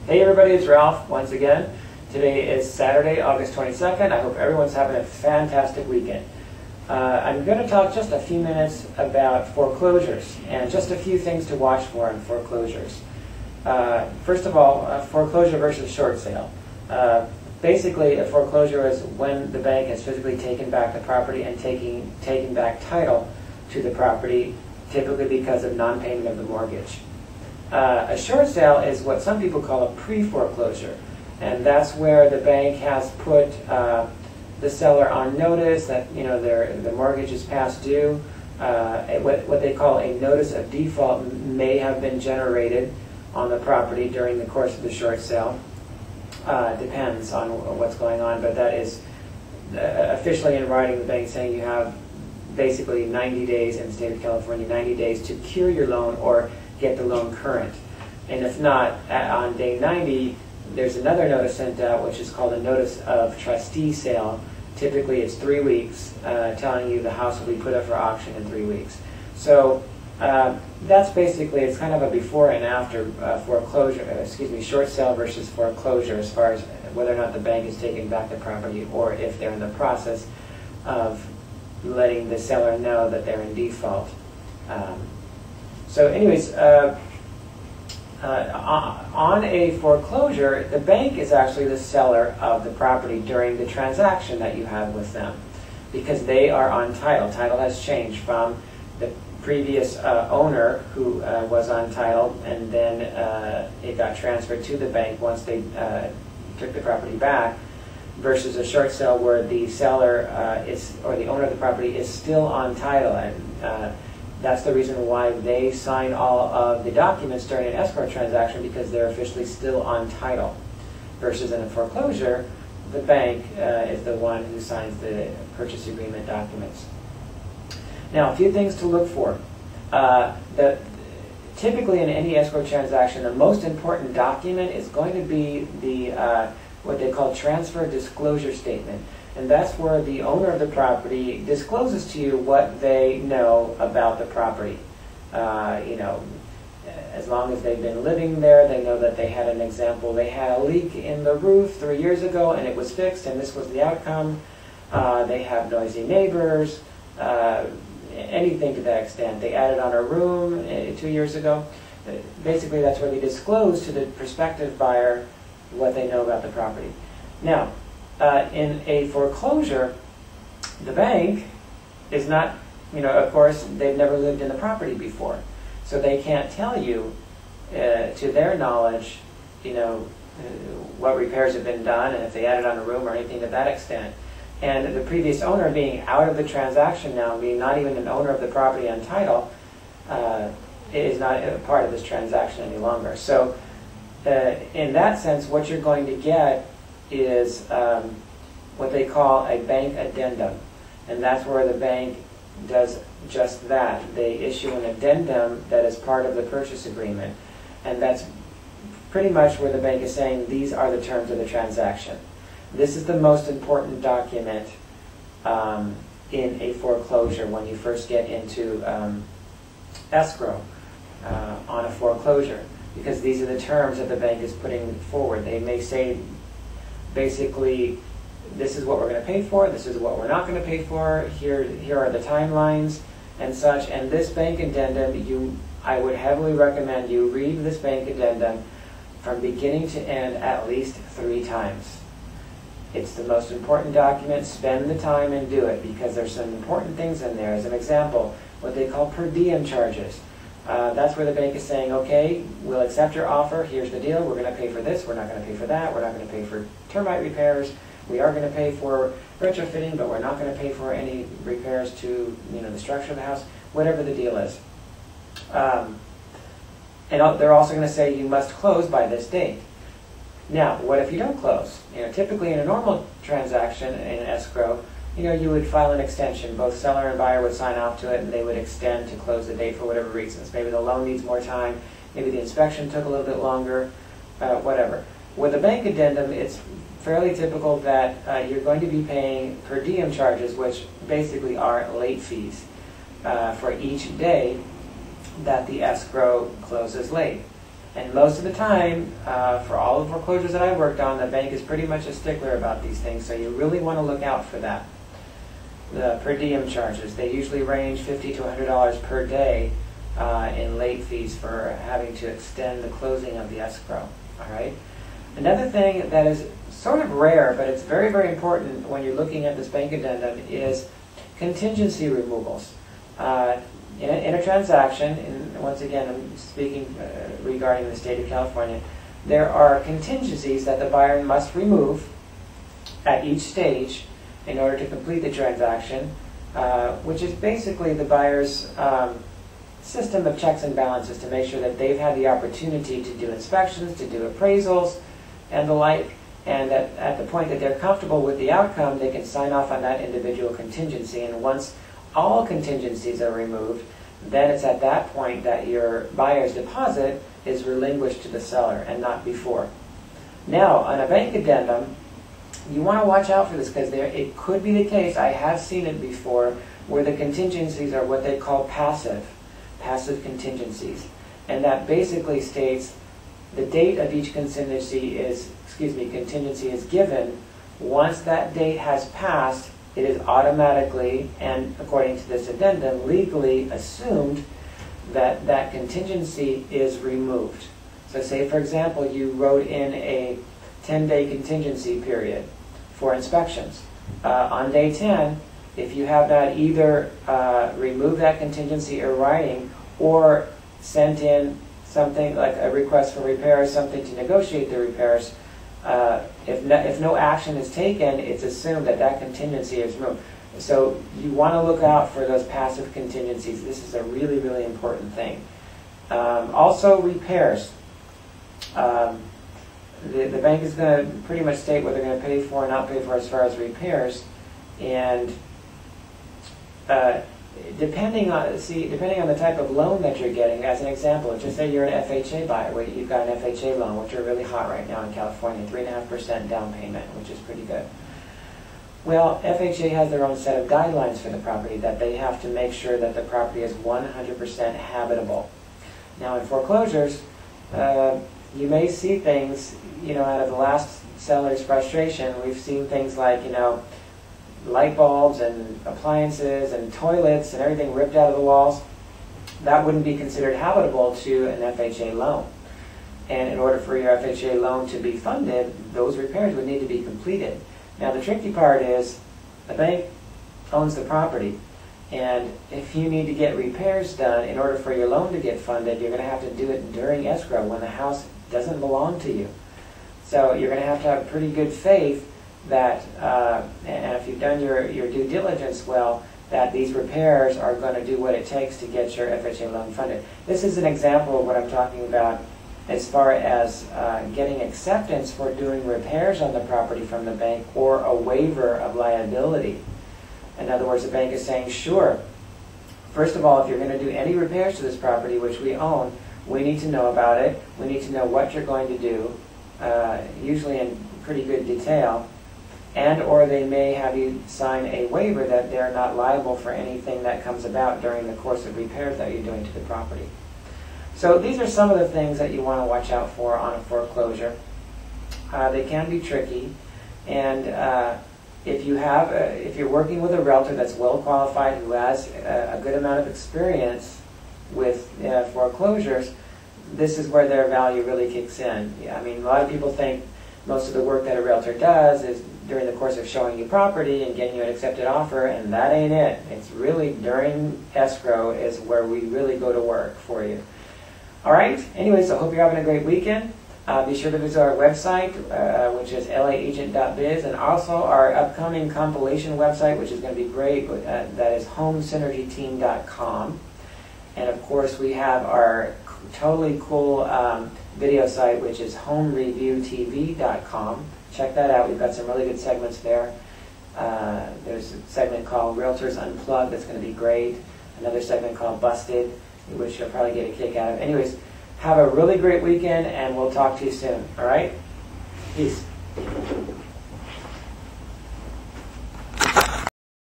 Hey everybody, it's Ralph once again. Today is Saturday, August 22nd. I hope everyone's having a fantastic weekend. I'm going to talk just a few minutes about foreclosures and just a few things to watch for in foreclosures. First of all, foreclosure versus short sale. Basically, a foreclosure is when the bank has physically taken back the property and taken back title to the property, typically because of non-payment of the mortgage. A short sale is what some people call a pre-foreclosure, and that's where the bank has put the seller on notice that the mortgage is past due. What they call a notice of default may have been generated on the property during the course of the short sale. Depends on what's going on, but that is officially in writing, the bank saying you have basically 90 days in the state of California, 90 days to cure your loan or get the loan current. And if not, on day 90, there's another notice sent out, which is called a notice of trustee sale. Typically it's 3 weeks, telling you the house will be put up for auction in 3 weeks. So that's basically, it's kind of a before and after foreclosure, short sale versus foreclosure, as far as whether or not the bank is taking back the property or if they're in the process of letting the seller know that they're in default. So anyways, on a foreclosure, the bank is actually the seller of the property during the transaction that you have with them, because they are on title. Title has changed from the previous owner who was on title, and then it got transferred to the bank once they took the property back, versus a short sale where the seller or the owner of the property is still on title. And that's the reason why they sign all of the documents during an escrow transaction, because they're officially still on title. Versus in a foreclosure, the bank is the one who signs the purchase agreement documents. Now, a few things to look for. Typically in any escrow transaction, the most important document is going to be the what they call transfer disclosure statement. And that's where the owner of the property discloses to you what they know about the property. As long as they've been living there, they know that they had an example. They had a leak in the roof 3 years ago and it was fixed and this was the outcome. They have noisy neighbors, anything to that extent. They added on a room 2 years ago. Basically, that's where they disclose to the prospective buyer what they know about the property. Now, in a foreclosure, the bank is not, of course, they've never lived in the property before. So they can't tell you, to their knowledge, what repairs have been done and if they added on a room or anything to that extent. And the previous owner being out of the transaction now, being not even an owner of the property on title, is not a part of this transaction any longer. So in that sense, what you're going to get is what they call a bank addendum. And that's where the bank does just that. They issue an addendum that is part of the purchase agreement. And that's pretty much where the bank is saying these are the terms of the transaction. This is the most important document in a foreclosure when you first get into escrow on a foreclosure, because these are the terms that the bank is putting forward. They may say, basically, this is what we're going to pay for, this is what we're not going to pay for, here are the timelines and such. And this bank addendum, I would heavily recommend you read this bank addendum from beginning to end at least 3 times. It's the most important document. Spend the time and do it, because there's some important things in there. As an example, what they call per diem charges. That's where the bank is saying, okay, we'll accept your offer, here's the deal, we're going to pay for this, we're not going to pay for that, we're not going to pay for termite repairs, we are going to pay for retrofitting, but we're not going to pay for any repairs to the structure of the house, whatever the deal is. And they're also going to say you must close by this date. Now, what if you don't close? Typically in a normal transaction in escrow, you would file an extension. Both seller and buyer would sign off to it, and they would extend to close the date for whatever reasons. Maybe the loan needs more time, maybe the inspection took a little bit longer, whatever. With a bank addendum, it's fairly typical that you're going to be paying per diem charges, which basically are late fees for each day that the escrow closes late. And most of the time, for all the foreclosures that I worked on, the bank is pretty much a stickler about these things, so you really want to look out for that. The per diem charges, they usually range $50 to $100 per day in late fees for having to extend the closing of the escrow. All right. Another thing that is sort of rare, but it's very, very important when you're looking at this bank addendum is contingency removals. In a transaction, and once again I'm speaking regarding the state of California, there are contingencies that the buyer must remove at each stage in order to complete the transaction, which is basically the buyer's system of checks and balances to make sure that they've had the opportunity to do inspections, to do appraisals, and the like, and that at the point that they're comfortable with the outcome, they can sign off on that individual contingency. And once all contingencies are removed, then it's at that point that your buyer's deposit is relinquished to the seller and not before. Now, on a bank addendum, you want to watch out for this because it could be the case, I have seen it before, where the contingencies are what they call passive contingencies. And that basically states the date of each contingency is given. Once that date has passed, it is automatically, and according to this addendum, legally assumed that that contingency is removed. So say, for example, you wrote in a 10-day contingency period for inspections. On day 10, if you have not either removed that contingency in writing or sent in something like a request for repairs, something to negotiate the repairs, if no action is taken, it's assumed that that contingency is removed. So you want to look out for those passive contingencies. This is a really, really important thing. Also, repairs. The bank is going to pretty much state what they're going to pay for and not pay for as far as repairs, and depending on the type of loan that you're getting. As an example, just say you're an FHA buyer, where you've got an FHA loan, which are really hot right now in California, 3.5% down payment, which is pretty good. Well, FHA has their own set of guidelines for the property that they have to make sure that the property is 100% habitable. Now, in foreclosures, you may see things, out of the last seller's frustration, we've seen things like, light bulbs and appliances and toilets and everything ripped out of the walls. That wouldn't be considered habitable to an FHA loan. And in order for your FHA loan to be funded, those repairs would need to be completed. Now, the tricky part is the bank owns the property, and if you need to get repairs done in order for your loan to get funded, you're going to have to do it during escrow when the house doesn't belong to you. So you're going to have pretty good faith that, and if you've done your due diligence well, that these repairs are going to do what it takes to get your FHA loan funded. This is an example of what I'm talking about as far as getting acceptance for doing repairs on the property from the bank or a waiver of liability. In other words, the bank is saying, sure, first of all, if you're going to do any repairs to this property, which we own, we need to know about it. We need to know what you're going to do, usually in pretty good detail. And or they may have you sign a waiver that they're not liable for anything that comes about during the course of repairs that you're doing to the property. So these are some of the things that you want to watch out for on a foreclosure. They can be tricky, and if you're working with a realtor that's well qualified, who has a good amount of experience with foreclosures, this is where their value really kicks in. I mean, a lot of people think most of the work that a realtor does is during the course of showing you property and getting you an accepted offer, and that ain't it. It's really during escrow is where we really go to work for you. All right. Anyways, I hope you're having a great weekend. Be sure to visit our website, which is laagent.biz, and also our upcoming compilation website, which is going to be great. That is homesynergyteam.com. And of course, we have our totally cool video site, which is homereviewtv.com. Check that out. We've got some really good segments there. There's a segment called Realtors Unplugged that's going to be great. Another segment called Busted, which you'll probably get a kick out of. Anyways, have a really great weekend, and we'll talk to you soon. All right? Peace.